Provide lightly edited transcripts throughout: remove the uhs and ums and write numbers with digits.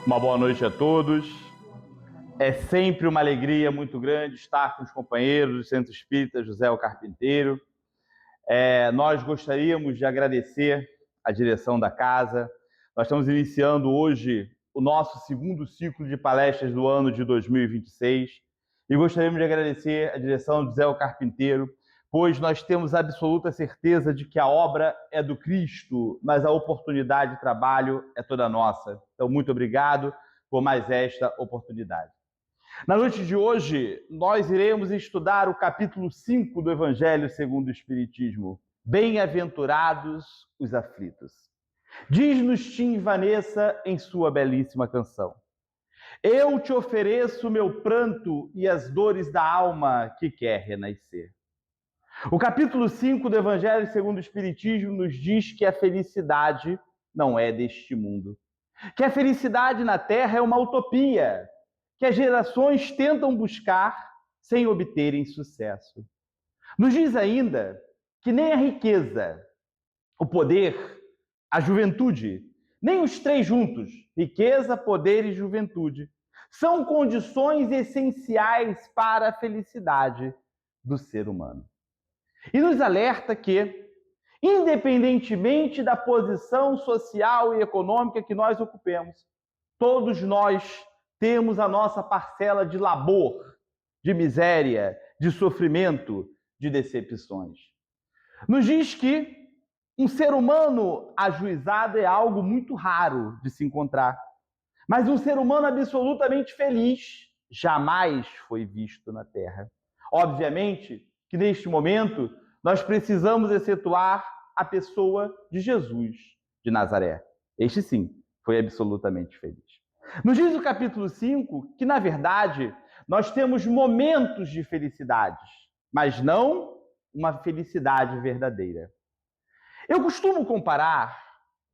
Uma boa noite a todos. É sempre uma alegria muito grande estar com os companheiros do Centro Espírita José o Carpinteiro. Nós gostaríamos de agradecer a direção da casa. Nós estamos iniciando hoje o nosso segundo ciclo de palestras do ano de 2026 e gostaríamos de agradecer a direção de José o Carpinteiro, pois nós temos absoluta certeza de que a obra é do Cristo, mas a oportunidade de trabalho é toda nossa. Então, muito obrigado por mais esta oportunidade. Na noite de hoje, nós iremos estudar o capítulo 5 do Evangelho segundo o Espiritismo. Bem-aventurados os aflitos. Diz-nos Tim Vanessa em sua belíssima canção: eu te ofereço meu pranto e as dores da alma que quer renascer. O capítulo 5 do Evangelho segundo o Espiritismo nos diz que a felicidade não é deste mundo, que a felicidade na Terra é uma utopia, que as gerações tentam buscar sem obterem sucesso. Nos diz ainda que nem a riqueza, o poder, a juventude, nem os três juntos, riqueza, poder e juventude, são condições essenciais para a felicidade do ser humano. E nos alerta que, independentemente da posição social e econômica que nós ocupemos, todos nós temos a nossa parcela de labor, de miséria, de sofrimento, de decepções. Nos diz que um ser humano ajuizado é algo muito raro de se encontrar, mas um ser humano absolutamente feliz jamais foi visto na Terra. Obviamente que neste momento nós precisamos excetuar a pessoa de Jesus de Nazaré. Este sim foi absolutamente feliz. Nos diz o capítulo 5 que, na verdade, nós temos momentos de felicidades, mas não uma felicidade verdadeira. Eu costumo comparar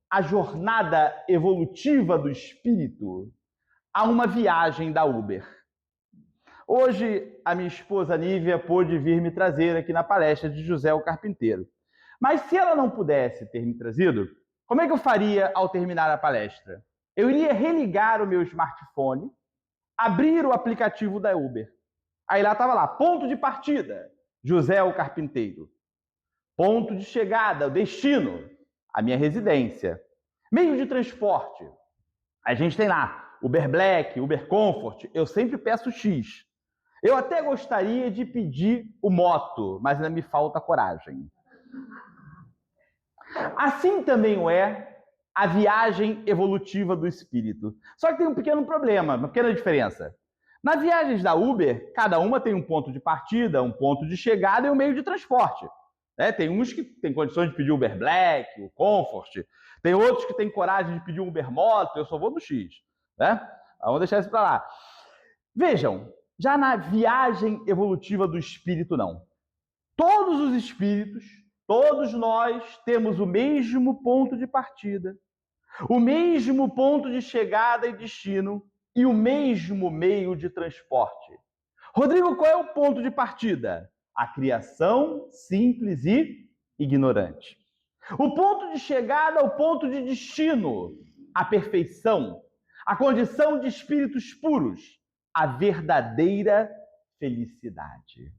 a jornada evolutiva do espírito a uma viagem da Uber. Hoje, a minha esposa Nívia pôde vir me trazer aqui na palestra de José o Carpinteiro. Mas se ela não pudesse ter me trazido, como é que eu faria ao terminar a palestra? Eu iria religar o meu smartphone, abrir o aplicativo da Uber. Aí lá estava lá, ponto de partida, José o Carpinteiro. Ponto de chegada, o destino, a minha residência. Meio de transporte. A gente tem lá Uber Black, Uber Comfort, eu sempre peço X. Eu até gostaria de pedir o moto, mas ainda me falta coragem. Assim também é a viagem evolutiva do espírito. Só que tem um pequeno problema, uma pequena diferença. Nas viagens da Uber, cada uma tem um ponto de partida, um ponto de chegada e um meio de transporte. Tem uns que têm condições de pedir Uber Black, o Comfort. Tem outros que têm coragem de pedir um Uber Moto, eu só vou no X. Vamos deixar isso para lá. Vejam, já na viagem evolutiva do espírito, não. Todos os espíritos, todos nós temos o mesmo ponto de partida, o mesmo ponto de chegada e destino e o mesmo meio de transporte. Rodrigo, qual é o ponto de partida? A criação simples e ignorante. O ponto de chegada, o ponto de destino, a perfeição, a condição de espíritos puros, a verdadeira felicidade.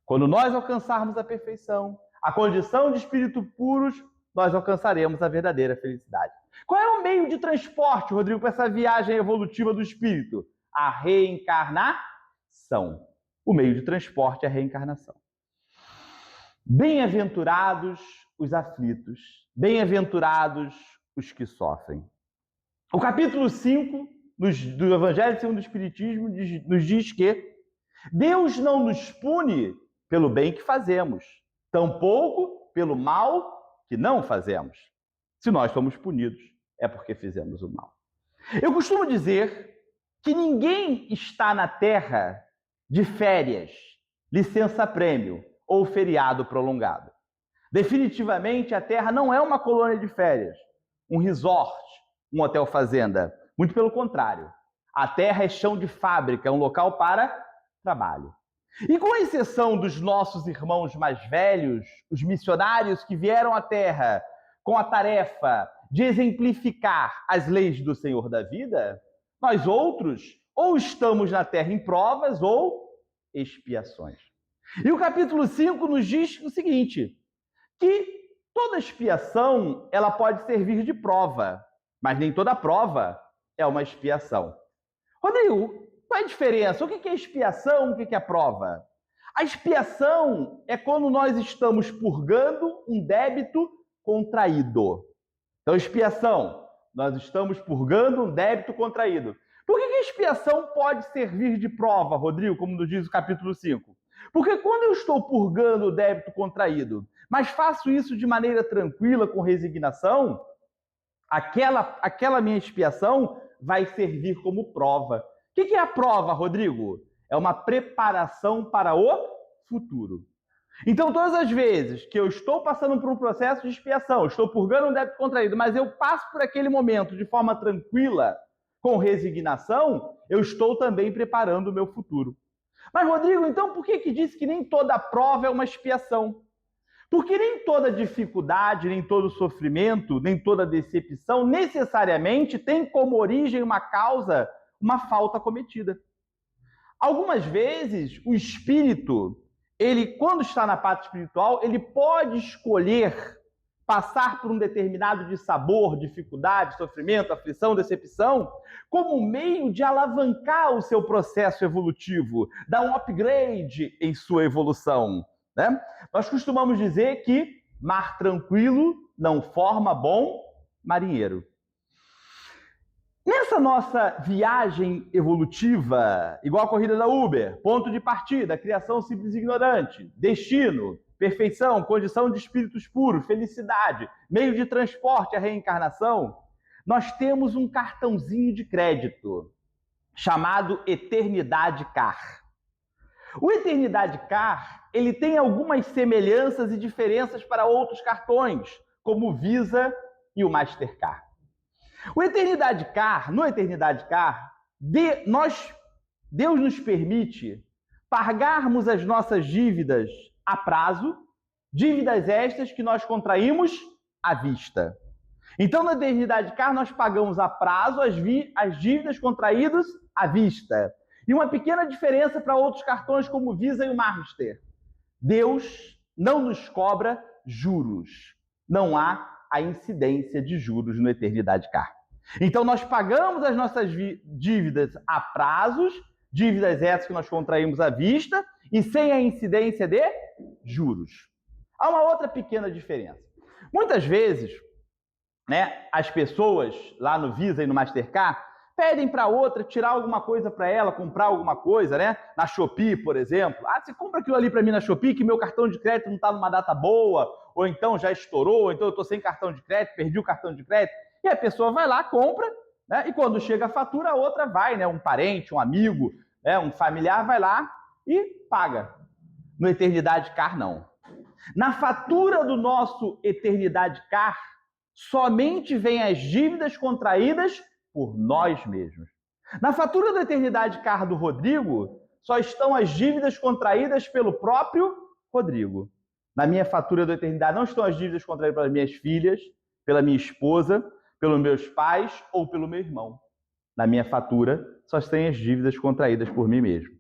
Quando nós alcançarmos a perfeição, a condição de espíritos puros, nós alcançaremos a verdadeira felicidade. Qual é o meio de transporte, Rodrigo, para essa viagem evolutiva do espírito? A reencarnação. O meio de transporte é a reencarnação. Bem-aventurados os aflitos, bem-aventurados os que sofrem. O capítulo 5 do Evangelho segundo o Espiritismo nos diz que Deus não nos pune pelo bem que fazemos, tampouco pelo mal que não fazemos. Se nós somos punidos, é porque fizemos o mal. Eu costumo dizer que ninguém está na Terra de férias, licença-prêmio ou feriado prolongado. Definitivamente, a Terra não é uma colônia de férias, um resort, um hotel-fazenda. Muito pelo contrário. A Terra é chão de fábrica, é um local para trabalho. E com exceção dos nossos irmãos mais velhos, os missionários que vieram à Terra com a tarefa de exemplificar as leis do Senhor da vida, nós outros ou estamos na terra em provas ou expiações. E o capítulo 5 nos diz o seguinte, que toda expiação ela pode servir de prova, mas nem toda prova é uma expiação. Rodrigo, qual é a diferença? O que é expiação? O que é prova? A expiação é quando nós estamos purgando um débito contraído. Então, expiação, nós estamos purgando um débito contraído. Por que a expiação pode servir de prova, Rodrigo, como nos diz o capítulo 5? Porque quando eu estou purgando o débito contraído, mas faço isso de maneira tranquila, com resignação, aquela minha expiação vai servir como prova. O que é a prova, Rodrigo? É uma preparação para o futuro. Então, todas as vezes que eu estou passando por um processo de expiação, estou purgando um débito contraído, mas eu passo por aquele momento de forma tranquila, com resignação, eu estou também preparando o meu futuro. Mas, Rodrigo, então por que diz que nem toda prova é uma expiação? Porque nem toda dificuldade, nem todo sofrimento, nem toda decepção necessariamente tem como origem uma causa, uma falta cometida. Algumas vezes, o espírito, ele, quando está na parte espiritual, ele pode escolher passar por um determinado dissabor, dificuldade, sofrimento, aflição, decepção, como meio de alavancar o seu processo evolutivo, dar um upgrade em sua evolução, né? Nós costumamos dizer que mar tranquilo não forma bom marinheiro. Nessa nossa viagem evolutiva, igual a corrida da Uber, ponto de partida, criação simples e ignorante, destino, perfeição, condição de espíritos puros, felicidade, meio de transporte, a reencarnação, nós temos um cartãozinho de crédito chamado Eternidade Car. O Eternidade Car, ele tem algumas semelhanças e diferenças para outros cartões, como o Visa e o Mastercard. No Eternidade Car, Deus nos permite pagarmos as nossas dívidas a prazo, dívidas estas que nós contraímos à vista. Então, na Eternidade Car, nós pagamos a prazo as dívidas contraídas à vista. E uma pequena diferença para outros cartões como o Visa e o Master. Deus não nos cobra juros. Não há a incidência de juros no Eternidade Car. Então, nós pagamos as nossas dívidas a prazos, dívidas essas que nós contraímos à vista, e sem a incidência de juros. Há uma outra pequena diferença. Muitas vezes, né, as pessoas lá no Visa e no Mastercard pedem para outra tirar alguma coisa para ela, comprar alguma coisa, né? Na Shopee, por exemplo. Ah, você compra aquilo ali para mim na Shopee, que meu cartão de crédito não está numa data boa, ou então já estourou, ou então eu estou sem cartão de crédito, perdi o cartão de crédito. E a pessoa vai lá, compra, né? E quando chega a fatura, a outra vai, né? Um parente, um amigo, né? Um familiar vai lá e paga. No Eternidade Car, não. Na fatura do nosso Eternidade Car, somente vem as dívidas contraídas por nós mesmos. Na fatura da Eternidade Car do Rodrigo, só estão as dívidas contraídas pelo próprio Rodrigo. Na minha fatura da Eternidade não estão as dívidas contraídas pelas minhas filhas, pela minha esposa, pelos meus pais ou pelo meu irmão. Na minha fatura só tem as dívidas contraídas por mim mesmo.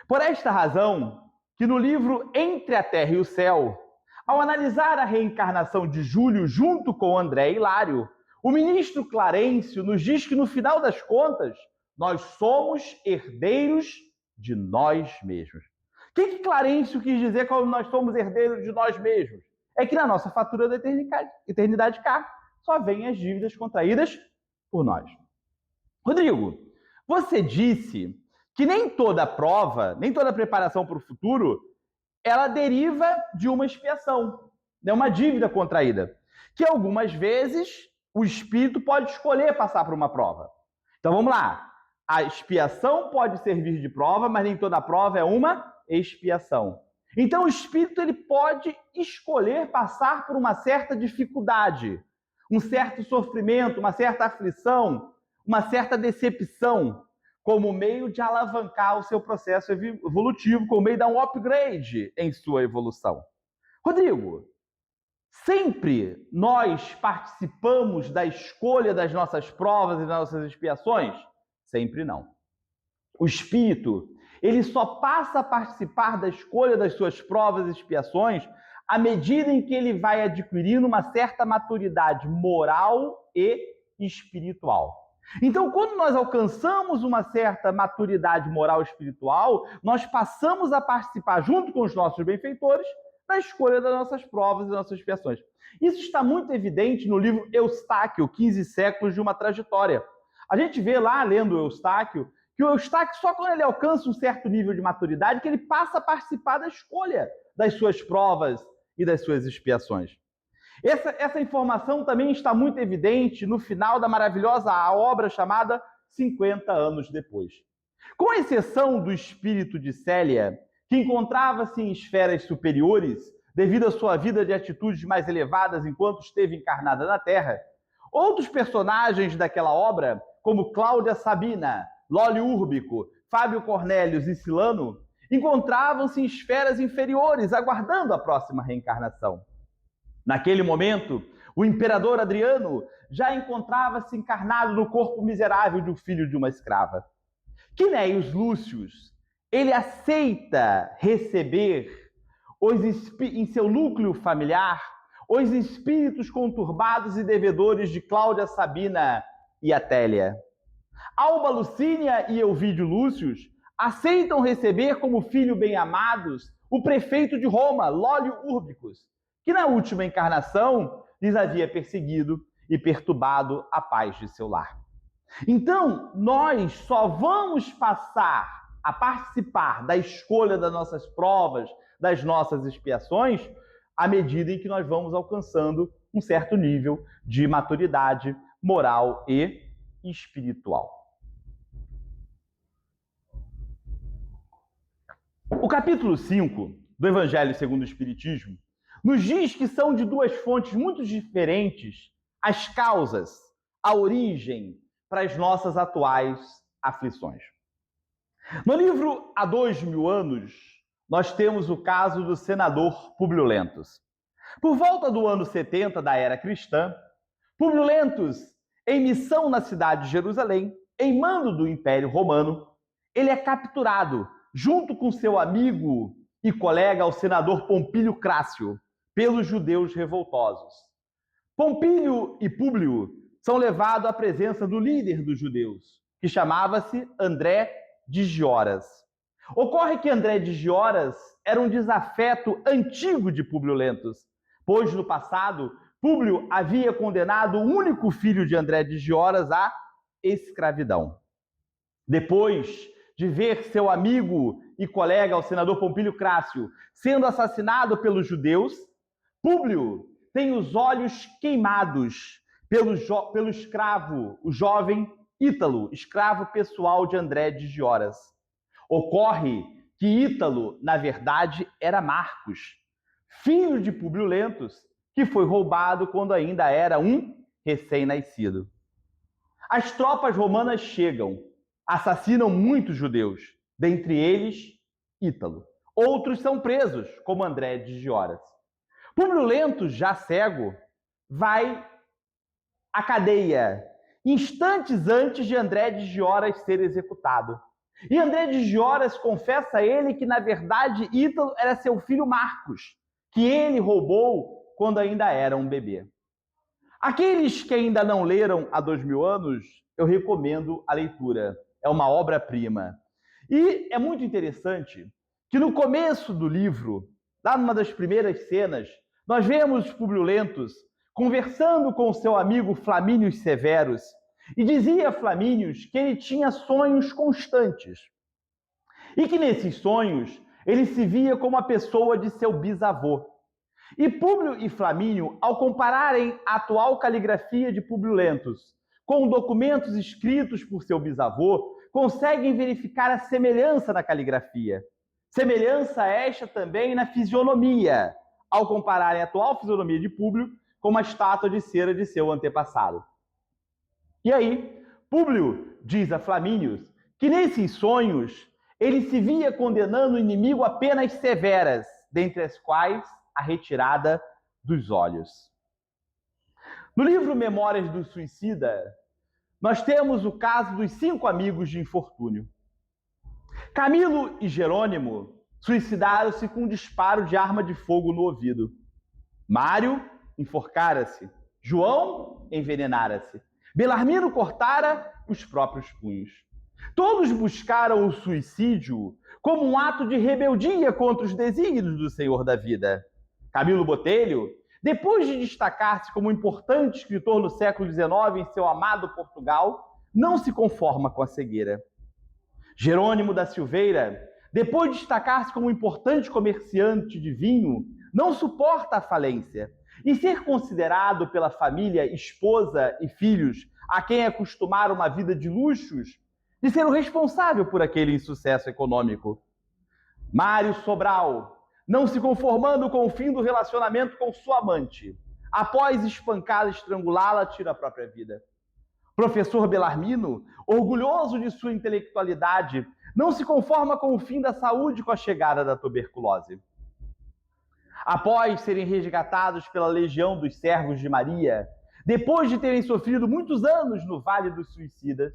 Por esta razão, que no livro Entre a Terra e o Céu, ao analisar a reencarnação de Júlio junto com André Hilário, o ministro Clarencio nos diz que, no final das contas, nós somos herdeiros de nós mesmos. O que Clarencio quis dizer quando nós somos herdeiros de nós mesmos? É que na nossa fatura da Eternidade Car só vêm as dívidas contraídas por nós. Rodrigo, você disse que nem toda prova, nem toda preparação para o futuro, ela deriva de uma expiação, né? Uma dívida contraída, que algumas vezes o espírito pode escolher passar por uma prova. Então vamos lá. A expiação pode servir de prova, mas nem toda prova é uma expiação. Então o espírito ele pode escolher passar por uma certa dificuldade, um certo sofrimento, uma certa aflição, uma certa decepção, como meio de alavancar o seu processo evolutivo, como meio de dar um upgrade em sua evolução. Rodrigo, Sempre nós participamos da escolha das nossas provas e das nossas expiações? Sempre não. O espírito, ele só passa a participar da escolha das suas provas e expiações à medida em que ele vai adquirindo uma certa maturidade moral e espiritual. Então, quando nós alcançamos uma certa maturidade moral e espiritual, nós passamos a participar, junto com os nossos benfeitores, da escolha das nossas provas e das nossas expiações. Isso está muito evidente no livro Eustáquio, 15 séculos de uma trajetória. A gente vê lá, lendo Eustáquio, que o Eustáquio, só quando ele alcança um certo nível de maturidade, que ele passa a participar da escolha das suas provas e das suas expiações. Essa informação também está muito evidente no final da maravilhosa obra chamada 50 anos depois. Com exceção do espírito de Célia, que encontrava-se em esferas superiores, devido à sua vida de atitudes mais elevadas enquanto esteve encarnada na Terra, outros personagens daquela obra, como Cláudia Sabina, Lólio Úrbico, Fábio Cornélios e Silano, encontravam-se em esferas inferiores, aguardando a próxima reencarnação. Naquele momento, o imperador Adriano já encontrava-se encarnado no corpo miserável de um filho de uma escrava. Quinéios Lúcius, ele aceita receber em seu núcleo familiar os espíritos conturbados e devedores de Cláudia Sabina e Atélia. Alba Lucínia e Elvídio Lúcius aceitam receber como filho bem-amados o prefeito de Roma, Lólio Úrbicus, que na última encarnação lhes havia perseguido e perturbado a paz de seu lar. Então, nós só vamos passar a participar da escolha das nossas provas, das nossas expiações, à medida em que nós vamos alcançando um certo nível de maturidade moral e espiritual. O capítulo 5 do Evangelho segundo o Espiritismo nos diz que são de duas fontes muito diferentes as causas, a origem para as nossas atuais aflições. No livro Há 2000 anos, nós temos o caso do senador Públio Lentulus. Por volta do ano 70 da era cristã, Públio Lentulus, em missão na cidade de Jerusalém, em mando do Império Romano, ele é capturado junto com seu amigo e colega, o senador Pompílio Crácio, pelos judeus revoltosos. Pompílio e Públio são levados à presença do líder dos judeus, que chamava-se André de Gioras. Ocorre que André de Gioras era um desafeto antigo de Públio Lentulus, pois no passado Públio havia condenado o único filho de André de Gioras à escravidão. Depois de ver seu amigo e colega, o senador Pompílio Crácio, sendo assassinado pelos judeus, Públio tem os olhos queimados pelo escravo, o jovem Ítalo, escravo pessoal de André de Gioras. Ocorre que Ítalo, na verdade, era Marcos, filho de Públio Lentulus, que foi roubado quando ainda era um recém-nascido. As tropas romanas chegam, assassinam muitos judeus, dentre eles Ítalo. Outros são presos, como André de Gioras. Públio Lentulus, já cego, vai à cadeia, instantes antes de André de Gioras ser executado. E André de Gioras confessa a ele que, na verdade, Ítalo era seu filho Marcos, que ele roubou quando ainda era um bebê. Aqueles que ainda não leram Há 2000 anos, eu recomendo a leitura. É uma obra-prima. E é muito interessante que no começo do livro, lá numa das primeiras cenas, nós vemos Públio Lentulus conversando com seu amigo Flamínio Severus, e dizia a Flamínio que ele tinha sonhos constantes. E que nesses sonhos ele se via como a pessoa de seu bisavô. E Públio e Flamínio, ao compararem a atual caligrafia de Públio Lentulus com documentos escritos por seu bisavô, conseguem verificar a semelhança na caligrafia. Semelhança esta também na fisionomia, ao compararem a atual fisionomia de Públio com uma estátua de cera de seu antepassado. E aí, Públio diz a Flamínio que nesses sonhos ele se via condenando o inimigo a penas severas, dentre as quais a retirada dos olhos. No livro Memórias do Suicida, nós temos o caso dos 5 amigos de infortúnio. Camilo e Jerônimo suicidaram-se com um disparo de arma de fogo no ouvido. Mário enforcara-se. João envenenara-se. Belarmino cortara os próprios punhos. Todos buscaram o suicídio como um ato de rebeldia contra os desígnios do Senhor da vida. Camilo Botelho, depois de destacar-se como um importante escritor no século XIX em seu amado Portugal, não se conforma com a cegueira. Jerônimo da Silveira, depois de destacar-se como um importante comerciante de vinho, não suporta a falência e ser considerado pela família, esposa e filhos, a quem acostumaram uma vida de luxos, de ser o responsável por aquele insucesso econômico. Mário Sobral, não se conformando com o fim do relacionamento com sua amante, após espancá-la e estrangulá-la, tira a própria vida. Professor Belarmino, orgulhoso de sua intelectualidade, não se conforma com o fim da saúde com a chegada da tuberculose. Após serem resgatados pela Legião dos Servos de Maria, depois de terem sofrido muitos anos no Vale dos Suicidas,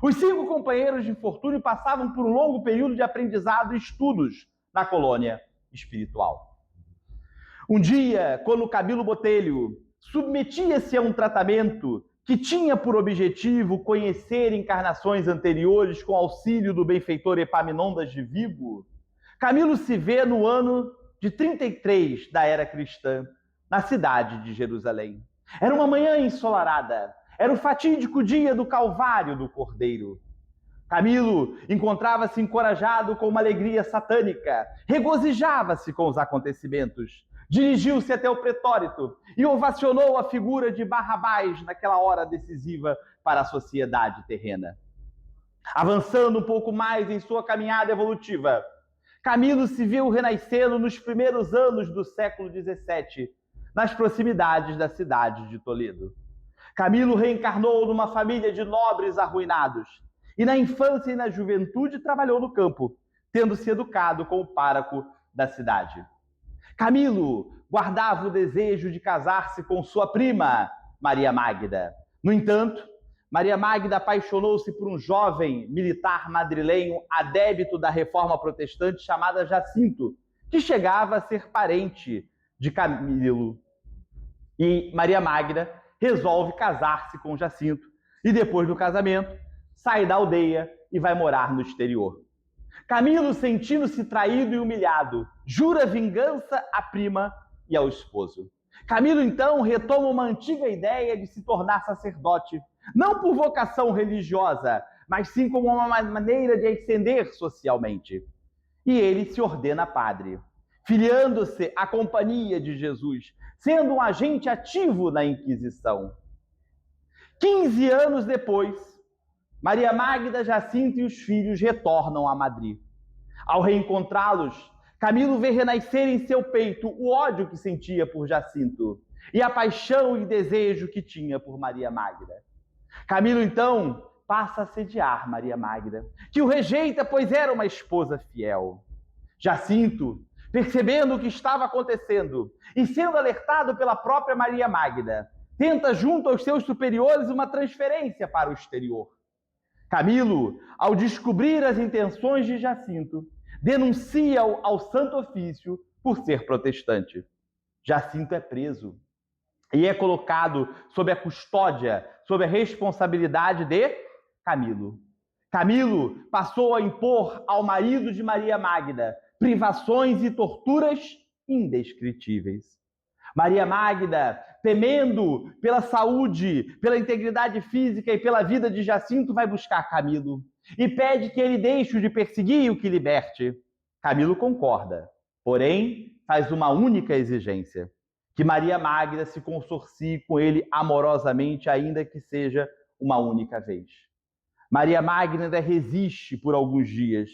os 5 companheiros de infortúnio passavam por um longo período de aprendizado e estudos na colônia espiritual. Um dia, quando Camilo Botelho submetia-se a um tratamento que tinha por objetivo conhecer encarnações anteriores com auxílio do benfeitor Epaminondas de Vigo, Camilo se vê no ano de 33 da era cristã, na cidade de Jerusalém. Era uma manhã ensolarada, era o fatídico dia do Calvário do Cordeiro. Camilo encontrava-se encorajado com uma alegria satânica, regozijava-se com os acontecimentos. Dirigiu-se até o pretórito e ovacionou a figura de Barrabás naquela hora decisiva para a sociedade terrena. Avançando um pouco mais em sua caminhada evolutiva, Camilo se viu renascendo nos primeiros anos do século XVII, nas proximidades da cidade de Toledo. Camilo reencarnou numa família de nobres arruinados e na infância e na juventude trabalhou no campo, tendo se educado com o pároco da cidade. Camilo guardava o desejo de casar-se com sua prima, Maria Magda. No entanto, Maria Magda apaixonou-se por um jovem militar madrilenho adébito da reforma protestante chamado Jacinto, que chegava a ser parente de Camilo. E Maria Magda resolve casar-se com Jacinto e depois do casamento sai da aldeia e vai morar no exterior. Camilo, sentindo-se traído e humilhado, jura vingança à prima e ao esposo. Camilo, então, retoma uma antiga ideia de se tornar sacerdote, não por vocação religiosa, mas sim como uma maneira de ascender socialmente. E ele se ordena padre, filiando-se à companhia de Jesus, sendo um agente ativo na Inquisição. 15 anos depois, Maria Magda, Jacinto e os filhos retornam a Madrid. Ao reencontrá-los, Camilo vê renascer em seu peito o ódio que sentia por Jacinto e a paixão e desejo que tinha por Maria Magda. Camilo, então, passa a sediar Maria Magda, que o rejeita, pois era uma esposa fiel. Jacinto, percebendo o que estava acontecendo e sendo alertado pela própria Maria Magda, tenta, junto aos seus superiores, uma transferência para o exterior. Camilo, ao descobrir as intenções de Jacinto, denuncia-o ao Santo Ofício por ser protestante. Jacinto é preso e é colocado sob a custódia, sob a responsabilidade de Camilo. Camilo passou a impor ao marido de Maria Magda privações e torturas indescritíveis. Maria Magda, temendo pela saúde, pela integridade física e pela vida de Jacinto, vai buscar Camilo e pede que ele deixe de perseguir e o que liberte. Camilo concorda, porém faz uma única exigência: que Maria Magda se consorcie com ele amorosamente, ainda que seja uma única vez. Maria Magda ainda resiste por alguns dias,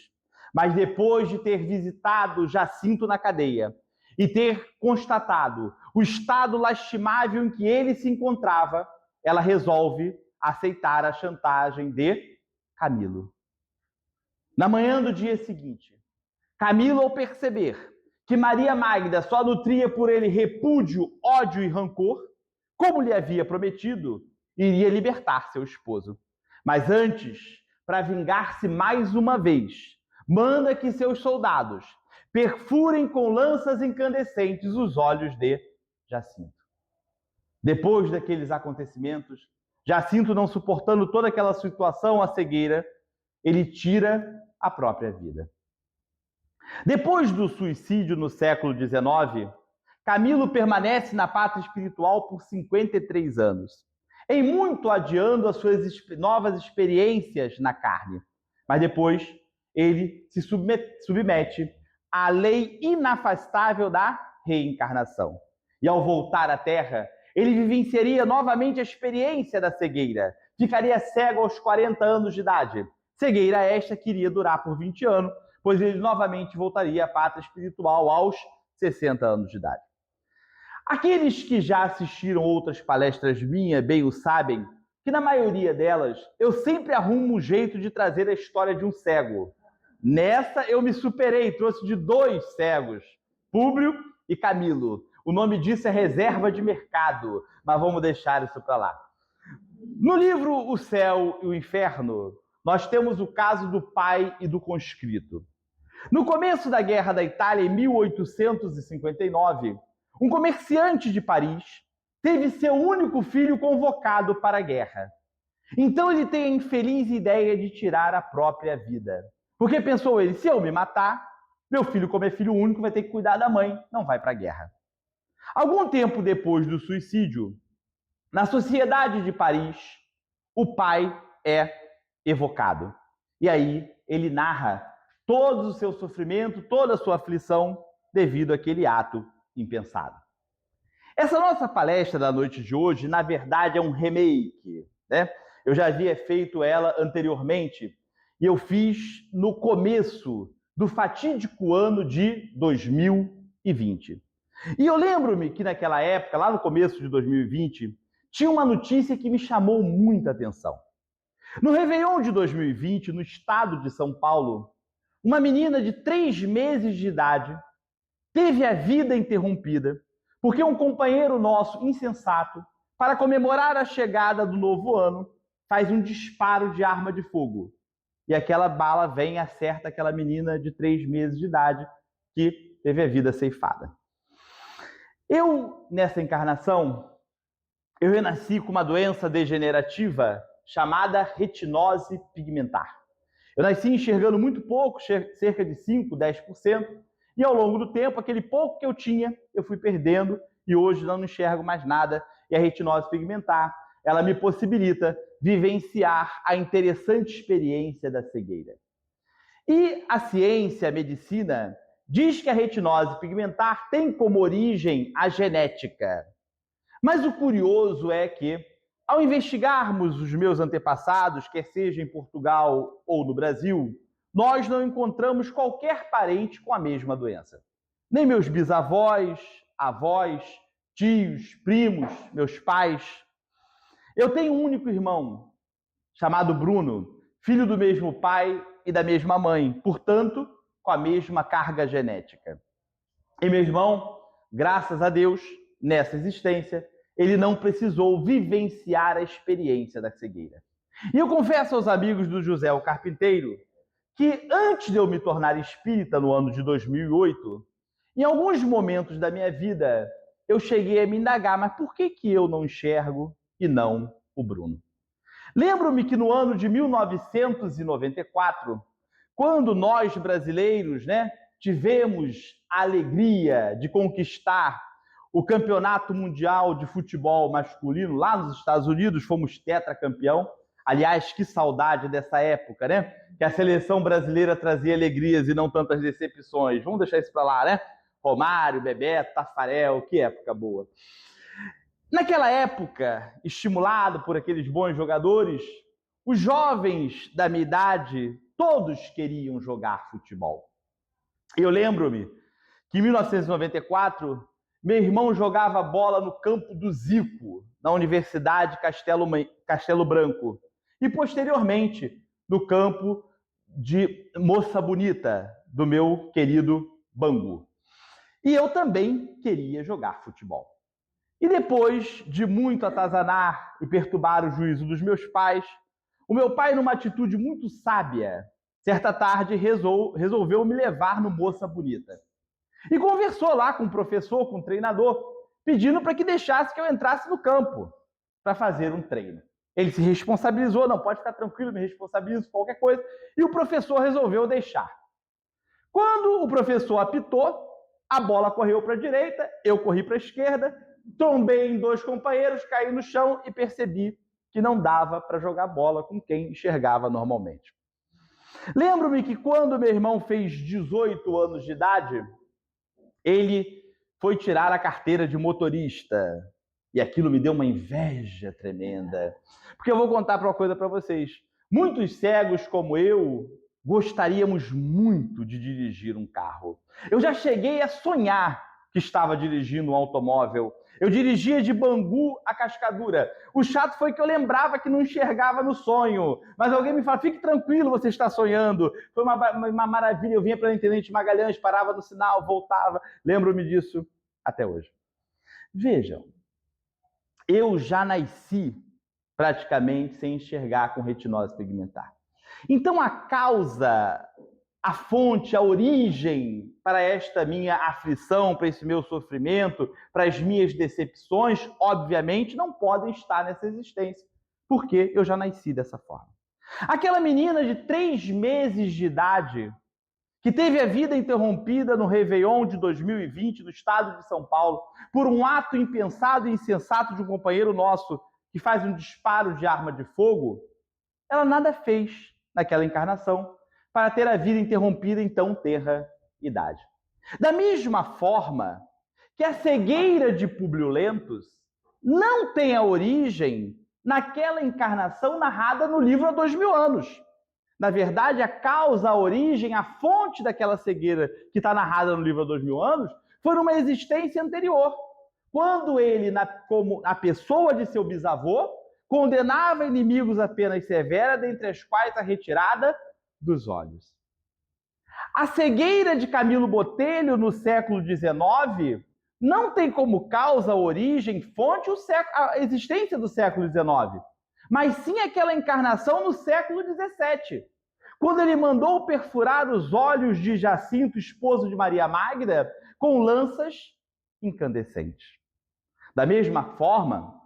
mas depois de ter visitado Jacinto na cadeia e ter constatado o estado lastimável em que ele se encontrava, ela resolve aceitar a chantagem de Camilo. Na manhã do dia seguinte, Camilo, ao perceber que Maria Magda só nutria por ele repúdio, ódio e rancor, como lhe havia prometido, iria libertar seu esposo. Mas antes, para vingar-se mais uma vez, manda que seus soldados perfurem com lanças incandescentes os olhos de Jacinto. Depois daqueles acontecimentos, Jacinto, não suportando toda aquela situação, a cegueira, ele tira a própria vida. Depois do suicídio no século XIX, Camilo permanece na pátria espiritual por 53 anos, em muito adiando as suas novas experiências na carne. Mas depois ele se submete à lei inafastável da reencarnação. E ao voltar à Terra, ele vivenciaria novamente a experiência da cegueira. Ficaria cego aos 40 anos de idade. Cegueira esta que iria durar por 20 anos, pois ele novamente voltaria à pátria espiritual aos 60 anos de idade. Aqueles que já assistiram outras palestras minhas bem o sabem, que na maioria delas eu sempre arrumo um jeito de trazer a história de um cego. Nessa eu me superei, trouxe de 2 cegos, Públio e Camilo. O nome disso é reserva de mercado, mas vamos deixar isso para lá. No livro O Céu e o Inferno, nós temos o caso do pai e do conscrito. No começo da Guerra da Itália, em 1859, um comerciante de Paris teve seu único filho convocado para a guerra. Então ele tem a infeliz ideia de tirar a própria vida. Porque pensou ele, se eu me matar, meu filho, como é filho único, vai ter que cuidar da mãe, não vai para a guerra. Algum tempo depois do suicídio, na Sociedade de Paris, o pai é evocado. E aí ele narra todo o seu sofrimento, toda a sua aflição devido àquele ato impensado. Essa nossa palestra da noite de hoje, na verdade, é um remake, né? Eu já havia feito ela anteriormente e eu fiz no começo do fatídico ano de 2020. E eu lembro-me que naquela época, lá no começo de 2020, tinha uma notícia que me chamou muita atenção. No Réveillon de 2020, no estado de São Paulo, uma menina de 3 meses de idade teve a vida interrompida porque um companheiro nosso, insensato, para comemorar a chegada do novo ano, faz um disparo de arma de fogo. E aquela bala vem e acerta aquela menina de 3 meses de idade que teve a vida ceifada. Eu, nessa encarnação, eu renasci com uma doença degenerativa chamada retinose pigmentar. Eu nasci enxergando muito pouco, cerca de 5, 10%, e ao longo do tempo, aquele pouco que eu tinha, eu fui perdendo, e hoje não enxergo mais nada, e a retinose pigmentar, ela me possibilita vivenciar a interessante experiência da cegueira. E a ciência, a medicina, diz que a retinose pigmentar tem como origem a genética. Mas o curioso é que, ao investigarmos os meus antepassados, quer seja em Portugal ou no Brasil, nós não encontramos qualquer parente com a mesma doença. Nem meus bisavós, avós, tios, primos, meus pais. Eu tenho um único irmão, chamado Bruno, filho do mesmo pai e da mesma mãe, portanto, com a mesma carga genética. E meu irmão, graças a Deus, nessa existência, ele não precisou vivenciar a experiência da cegueira. E eu confesso aos amigos do José o Carpinteiro que antes de eu me tornar espírita no ano de 2008, em alguns momentos da minha vida, eu cheguei a me indagar, mas por que eu não enxergo e não o Bruno? Lembro-me que no ano de 1994, quando nós brasileiros, tivemos a alegria de conquistar o Campeonato Mundial de Futebol Masculino lá nos Estados Unidos, fomos tetracampeão. Aliás, que saudade dessa época, que a seleção brasileira trazia alegrias e não tantas decepções. Vamos deixar isso para lá, Romário, Bebeto, Tafarel, que época boa. Naquela época, estimulado por aqueles bons jogadores, os jovens da minha idade, todos queriam jogar futebol. Eu lembro-me que em 1994, meu irmão jogava bola no campo do Zico, na Universidade Castelo Branco, e posteriormente no campo de Moça Bonita, do meu querido Bangu. E eu também queria jogar futebol. E depois de muito atazanar e perturbar o juízo dos meus pais, o meu pai, numa atitude muito sábia, certa tarde resolveu me levar no Moça Bonita. E conversou lá com o professor, com o treinador, pedindo para que deixasse que eu entrasse no campo para fazer um treino. Ele se responsabilizou, não, pode ficar tranquilo, me responsabilizo, qualquer coisa. E o professor resolveu deixar. Quando o professor apitou, a bola correu para a direita, eu corri para a esquerda, tombei em 2 companheiros, caí no chão e percebi que não dava para jogar bola com quem enxergava normalmente. Lembro-me que quando meu irmão fez 18 anos de idade, ele foi tirar a carteira de motorista. E aquilo me deu uma inveja tremenda. Porque eu vou contar uma coisa para vocês. Muitos cegos como eu gostaríamos muito de dirigir um carro. Eu já cheguei a sonhar que estava dirigindo um automóvel. Eu dirigia de Bangu a Cascadura. O chato foi que eu lembrava que não enxergava no sonho. Mas alguém me fala, fique tranquilo, você está sonhando. Foi uma maravilha. Eu vinha pela Intendente Magalhães, parava no sinal, voltava. Lembro-me disso até hoje. Vejam, eu já nasci praticamente sem enxergar com retinose pigmentar. Então a causa, a fonte, a origem para esta minha aflição, para esse meu sofrimento, para as minhas decepções, obviamente, não podem estar nessa existência, porque eu já nasci dessa forma. Aquela menina de 3 meses de idade, que teve a vida interrompida no Réveillon de 2020, no estado de São Paulo, por um ato impensado e insensato de um companheiro nosso que faz um disparo de arma de fogo, ela nada fez naquela encarnação para ter a vida interrompida em tão tenra idade. Da mesma forma que a cegueira de Públio Lentulus não tem a origem naquela encarnação narrada no livro há 2000 anos. Na verdade, a causa, a origem, a fonte daquela cegueira que está narrada no livro há 2000 anos foi numa existência anterior, quando ele, como a pessoa de seu bisavô, condenava inimigos a penas severas, dentre as quais a retirada dos olhos. A cegueira de Camilo Botelho no século XIX não tem como causa, origem, fonte a existência do século XIX, mas sim aquela encarnação no século XVII, quando ele mandou perfurar os olhos de Jacinto, esposo de Maria Magda, com lanças incandescentes. Da mesma forma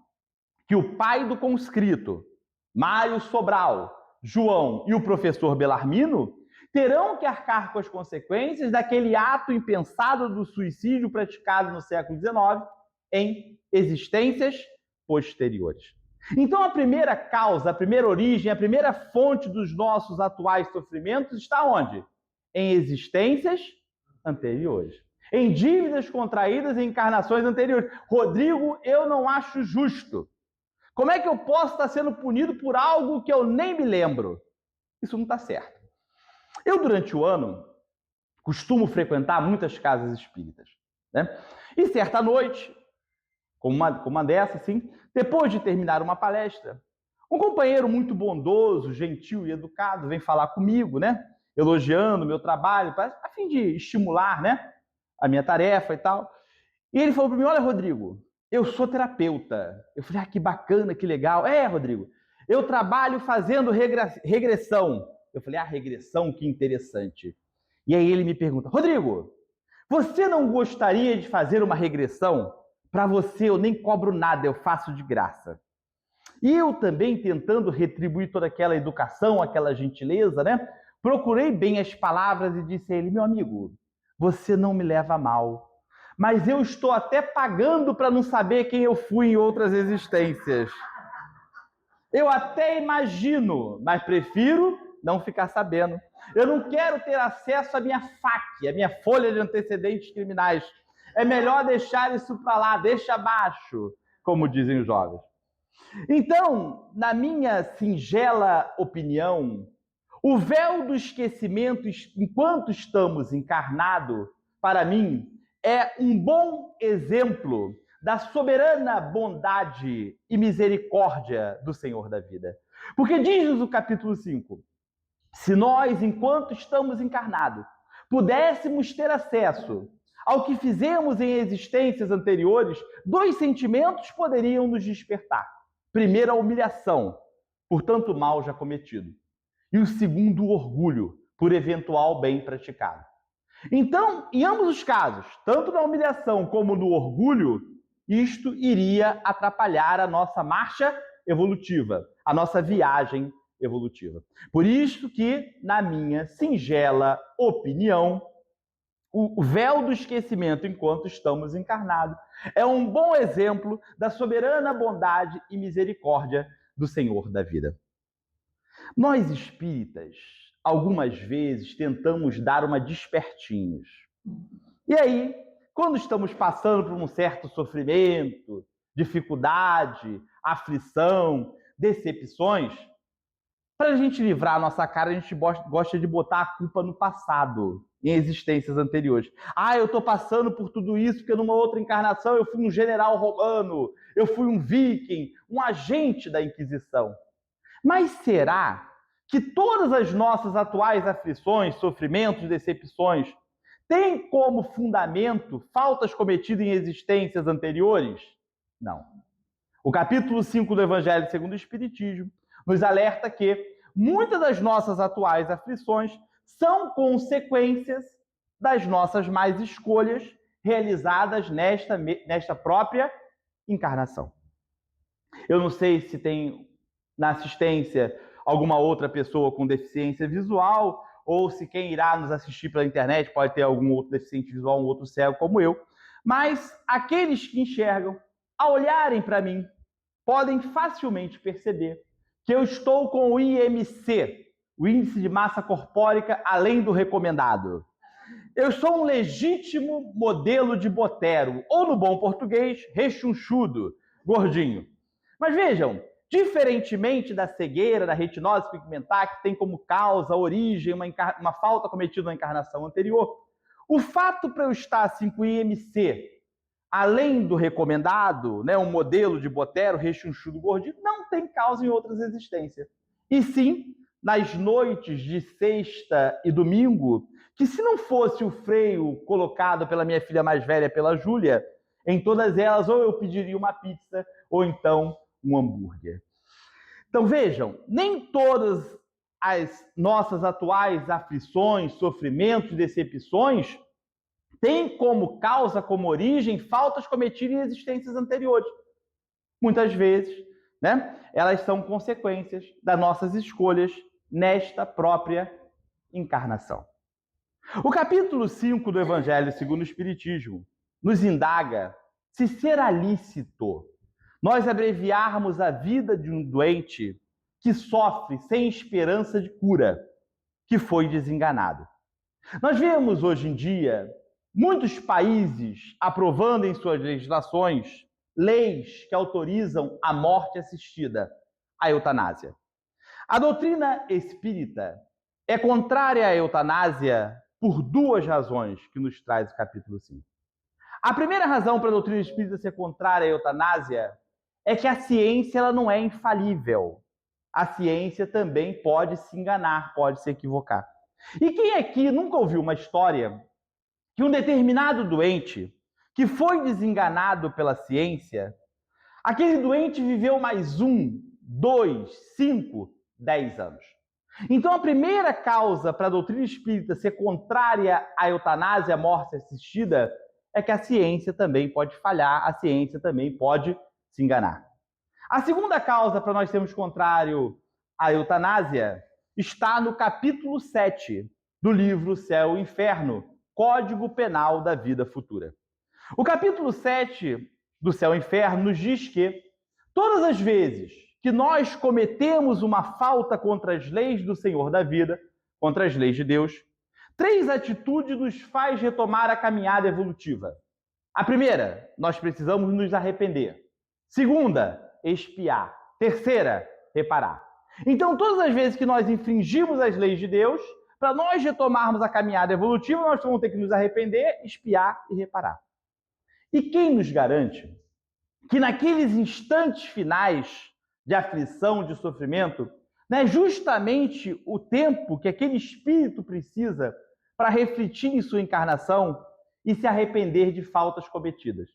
que o pai do conscrito, Mário Sobral, João e o professor Belarmino terão que arcar com as consequências daquele ato impensado do suicídio praticado no século XIX em existências posteriores. Então, a primeira causa, a primeira origem, a primeira fonte dos nossos atuais sofrimentos está onde? Em existências anteriores. Em dívidas contraídas em encarnações anteriores. Rodrigo, eu não acho justo. Como é que eu posso estar sendo punido por algo que eu nem me lembro? Isso não está certo. Eu, durante o ano, costumo frequentar muitas casas espíritas, né? E certa noite, como uma dessa, assim, depois de terminar uma palestra, um companheiro muito bondoso, gentil e educado vem falar comigo, né? Elogiando o meu trabalho, a fim de estimular, né, a minha tarefa e tal. E ele falou para mim, olha, Rodrigo, eu sou terapeuta. Eu falei, que bacana, que legal. Rodrigo, eu trabalho fazendo regressão. Eu falei, regressão, que interessante. E aí ele me pergunta, Rodrigo, você não gostaria de fazer uma regressão? Para você eu nem cobro nada, eu faço de graça. E eu também, tentando retribuir toda aquela educação, aquela gentileza, né? Procurei bem as palavras e disse a ele, meu amigo, você não me leva a mal, mas eu estou até pagando para não saber quem eu fui em outras existências. Eu até imagino, mas prefiro não ficar sabendo. Eu não quero ter acesso à minha FAQ, à minha folha de antecedentes criminais. É melhor deixar isso para lá, deixa abaixo, como dizem os jovens. Então, na minha singela opinião, o véu do esquecimento, enquanto estamos encarnados, para mim, é um bom exemplo da soberana bondade e misericórdia do Senhor da vida. Porque diz-nos o capítulo 5, se nós, enquanto estamos encarnados, pudéssemos ter acesso ao que fizemos em existências anteriores, dois sentimentos poderiam nos despertar. Primeiro, a humilhação, por tanto mal já cometido. E o segundo, o orgulho, por eventual bem praticado. Então, em ambos os casos, tanto na humilhação como no orgulho, isto iria atrapalhar a nossa marcha evolutiva, a nossa viagem evolutiva. Por isso que, na minha singela opinião, o véu do esquecimento enquanto estamos encarnados é um bom exemplo da soberana bondade e misericórdia do Senhor da vida. Nós espíritas, algumas vezes, tentamos dar uma despertinhos. E aí, quando estamos passando por um certo sofrimento, dificuldade, aflição, decepções, para a gente livrar a nossa cara, a gente gosta de botar a culpa no passado, em existências anteriores. Eu estou passando por tudo isso porque numa outra encarnação eu fui um general romano, eu fui um viking, um agente da Inquisição. Mas será que todas as nossas atuais aflições, sofrimentos, decepções têm como fundamento faltas cometidas em existências anteriores? Não. O capítulo 5 do Evangelho segundo o Espiritismo nos alerta que muitas das nossas atuais aflições são consequências das nossas más escolhas realizadas nesta própria encarnação. Eu não sei se tem na assistência alguma outra pessoa com deficiência visual, ou se quem irá nos assistir pela internet pode ter algum outro deficiente visual, um outro cego como eu, mas aqueles que enxergam, ao olharem para mim, podem facilmente perceber que eu estou com o IMC, o índice de massa corpórica além do recomendado. Eu sou um legítimo modelo de botero, ou no bom português, rechonchudo, gordinho. Mas vejam, diferentemente da cegueira, da retinose pigmentar, que tem como causa, origem, uma falta cometida na encarnação anterior, o fato para eu estar assim com o IMC além do recomendado, né, um modelo de botero, rechonchudo, gordinho, não tem causa em outras existências. E sim, nas noites de sexta e domingo, que se não fosse o freio colocado pela minha filha mais velha, pela Júlia, em todas elas ou eu pediria uma pizza ou então um hambúrguer. Então vejam, nem todas as nossas atuais aflições, sofrimentos, decepções têm como causa, como origem, faltas cometidas em existências anteriores. Muitas vezes, né, elas são consequências das nossas escolhas nesta própria encarnação. O capítulo 5 do Evangelho segundo o Espiritismo nos indaga se será lícito nós abreviarmos a vida de um doente que sofre sem esperança de cura, que foi desenganado. Nós vemos hoje em dia muitos países aprovando em suas legislações leis que autorizam a morte assistida, a eutanásia. A doutrina espírita é contrária à eutanásia por duas razões que nos traz o capítulo 5. A primeira razão para a doutrina espírita ser contrária à eutanásia é que a ciência ela não é infalível. A ciência também pode se enganar, pode se equivocar. E quem aqui nunca ouviu uma história que um determinado doente que foi desenganado pela ciência, aquele doente viveu mais 1, 2, 5, 10 anos. Então, a primeira causa para a doutrina espírita ser contrária à eutanásia, à morte assistida, é que a ciência também pode falhar, a ciência também pode se enganar. A segunda causa para nós sermos contrário à eutanásia está no capítulo 7 do livro Céu e Inferno, Código Penal da Vida Futura. O capítulo 7 do Céu e Inferno nos diz que todas as vezes que nós cometemos uma falta contra as leis do Senhor da vida, contra as leis de Deus, 3 atitudes nos faz retomar a caminhada evolutiva. A primeira, nós precisamos nos arrepender. Segunda, expiar. Terceira, reparar. Então, todas as vezes que nós infringimos as leis de Deus, para nós retomarmos a caminhada evolutiva, nós vamos ter que nos arrepender, expiar e reparar. E quem nos garante que naqueles instantes finais de aflição, de sofrimento, né, justamente o tempo que aquele espírito precisa para refletir em sua encarnação e se arrepender de faltas cometidas.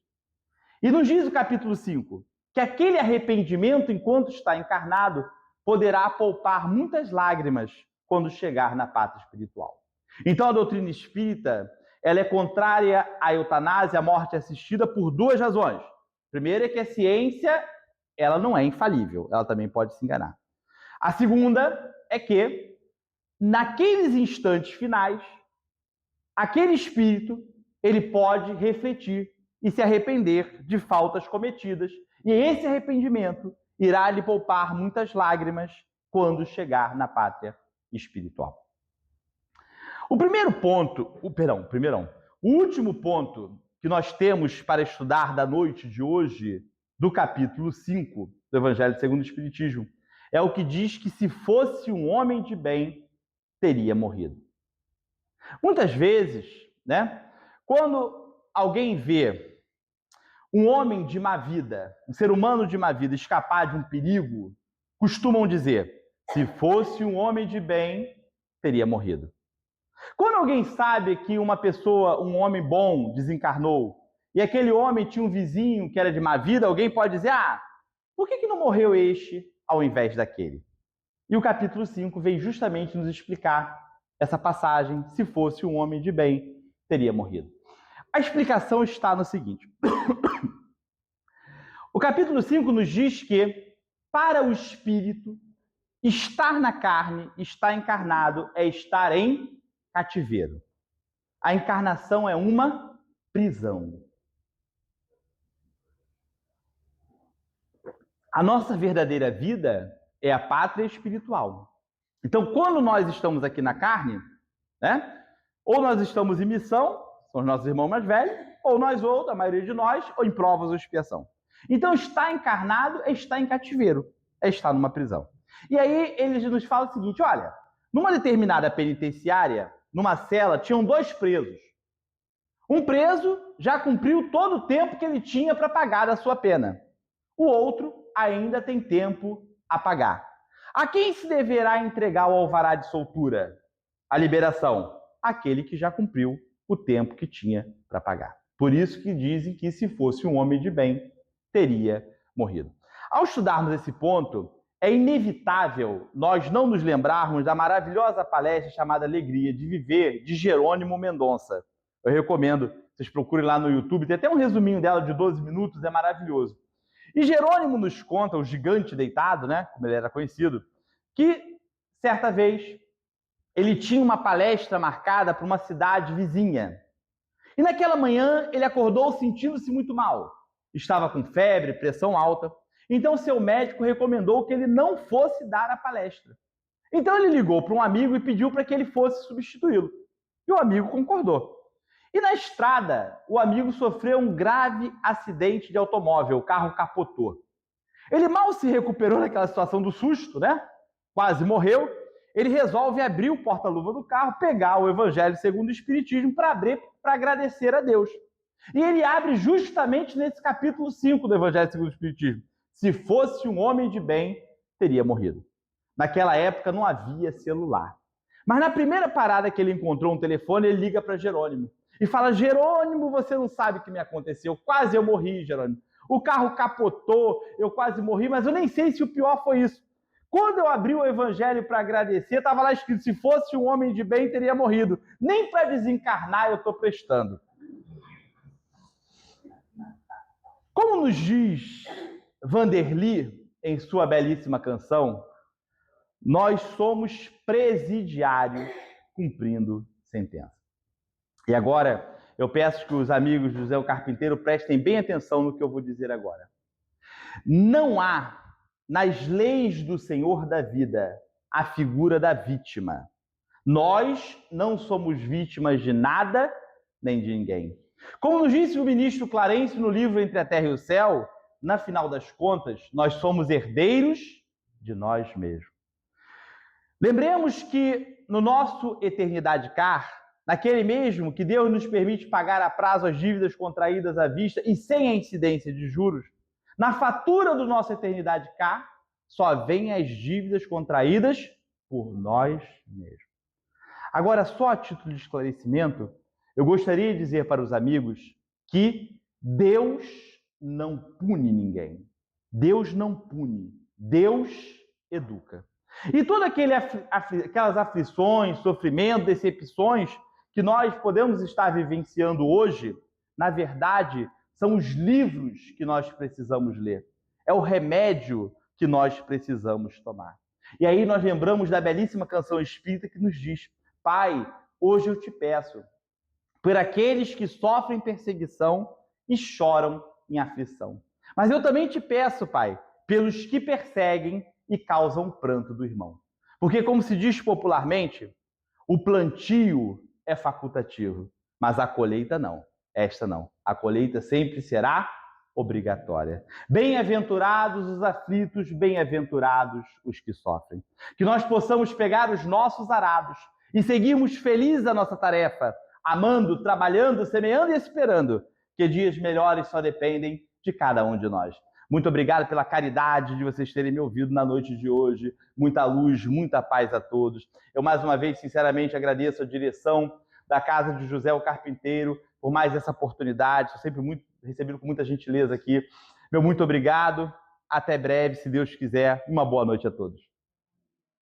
E nos diz o capítulo 5 que aquele arrependimento, enquanto está encarnado, poderá poupar muitas lágrimas quando chegar na pátria espiritual. Então, a doutrina espírita, ela é contrária à eutanásia, à morte assistida, por duas razões. Primeiro é que a ciência, ela não é infalível, ela também pode se enganar. A segunda é que, naqueles instantes finais, aquele espírito, ele pode refletir e se arrepender de faltas cometidas, e esse arrependimento irá lhe poupar muitas lágrimas quando chegar na pátria espiritual. O último ponto que nós temos para estudar da noite de hoje, do capítulo 5 do Evangelho segundo o Espiritismo, é o que diz que se fosse um homem de bem, teria morrido. Muitas vezes, quando alguém vê um homem de má vida, um ser humano de má vida, escapar de um perigo, costumam dizer, se fosse um homem de bem, teria morrido. Quando alguém sabe que uma pessoa, um homem bom, desencarnou, e aquele homem tinha um vizinho que era de má vida, alguém pode dizer, por que não morreu este ao invés daquele? E o capítulo 5 vem justamente nos explicar essa passagem, se fosse um homem de bem, teria morrido. A explicação está no seguinte. O capítulo 5 nos diz que, para o espírito, estar na carne, estar encarnado, é estar em cativeiro. A encarnação é uma prisão. A nossa verdadeira vida é a pátria espiritual. Então, quando nós estamos aqui na carne, ou nós estamos em missão, são os nossos irmãos mais velhos, ou nós outros, a maioria de nós, ou em provas ou expiação. Então, estar encarnado é estar em cativeiro, é estar numa prisão. E aí, eles nos falam o seguinte, olha, numa determinada penitenciária, numa cela, tinham 2 presos. Um preso já cumpriu todo o tempo que ele tinha para pagar a sua pena. O outro ainda tem tempo a pagar. A quem se deverá entregar o alvará de soltura? A liberação? Aquele que já cumpriu o tempo que tinha para pagar. Por isso que dizem que se fosse um homem de bem, teria morrido. Ao estudarmos esse ponto, é inevitável nós não nos lembrarmos da maravilhosa palestra chamada Alegria de Viver, de Jerônimo Mendonça. Eu recomendo, vocês procurem lá no YouTube, tem até um resuminho dela de 12 minutos, é maravilhoso. E Jerônimo nos conta, o gigante deitado, como ele era conhecido, que, certa vez, ele tinha uma palestra marcada para uma cidade vizinha. E naquela manhã, ele acordou sentindo-se muito mal. Estava com febre, pressão alta. Então, seu médico recomendou que ele não fosse dar a palestra. Então, ele ligou para um amigo e pediu para que ele fosse substituí-lo. E o amigo concordou. E na estrada, o amigo sofreu um grave acidente de automóvel, o carro capotou. Ele mal se recuperou daquela situação do susto, Quase morreu. Ele resolve abrir o porta-luva do carro, pegar o Evangelho segundo o Espiritismo para abrir, para agradecer a Deus. E ele abre justamente nesse capítulo 5 do Evangelho segundo o Espiritismo. Se fosse um homem de bem, teria morrido. Naquela época não havia celular. Mas na primeira parada que ele encontrou um telefone, ele liga para Jerônimo. E fala, Jerônimo, você não sabe o que me aconteceu. Quase eu morri, Jerônimo. O carro capotou, eu quase morri, mas eu nem sei se o pior foi isso. Quando eu abri o Evangelho para agradecer, estava lá escrito, se fosse um homem de bem, teria morrido. Nem para desencarnar eu estou prestando. Como nos diz Vanderly, em sua belíssima canção, nós somos presidiários cumprindo sentença. E agora, eu peço que os amigos do José o Carpinteiro prestem bem atenção no que eu vou dizer agora. Não há, nas leis do Senhor da vida, a figura da vítima. Nós não somos vítimas de nada nem de ninguém. Como nos disse o ministro Clarence no livro Entre a Terra e o Céu, na final das contas, nós somos herdeiros de nós mesmos. Lembremos que no nosso Eternidade Car, naquele mesmo que Deus nos permite pagar a prazo as dívidas contraídas à vista e sem a incidência de juros, na fatura do nosso Eternidade Car, só vêm as dívidas contraídas por nós mesmos. Agora, só a título de esclarecimento, Eu gostaria de dizer para os amigos que Deus não pune ninguém. Deus não pune. Deus educa. E todas aquelas aflições, sofrimentos, decepções que nós podemos estar vivenciando hoje, na verdade, são os livros que nós precisamos ler. É o remédio que nós precisamos tomar. E aí nós lembramos da belíssima canção espírita que nos diz: Pai, hoje eu te peço por aqueles que sofrem perseguição e choram em aflição. Mas eu também te peço, Pai, pelos que perseguem e causam pranto do irmão. Porque, como se diz popularmente, o plantio é facultativo, mas a colheita não. Esta não. A colheita sempre será obrigatória. Bem-aventurados os aflitos, bem-aventurados os que sofrem. Que nós possamos pegar os nossos arados e seguirmos felizes a nossa tarefa, amando, trabalhando, semeando e esperando, que dias melhores só dependem de cada um de nós. Muito obrigado pela caridade de vocês terem me ouvido na noite de hoje. Muita luz, muita paz a todos. Eu, mais uma vez, sinceramente, agradeço a direção da Casa de José o Carpinteiro por mais essa oportunidade. Sou sempre recebido com muita gentileza aqui. Meu muito obrigado. Até breve, se Deus quiser. Uma boa noite a todos.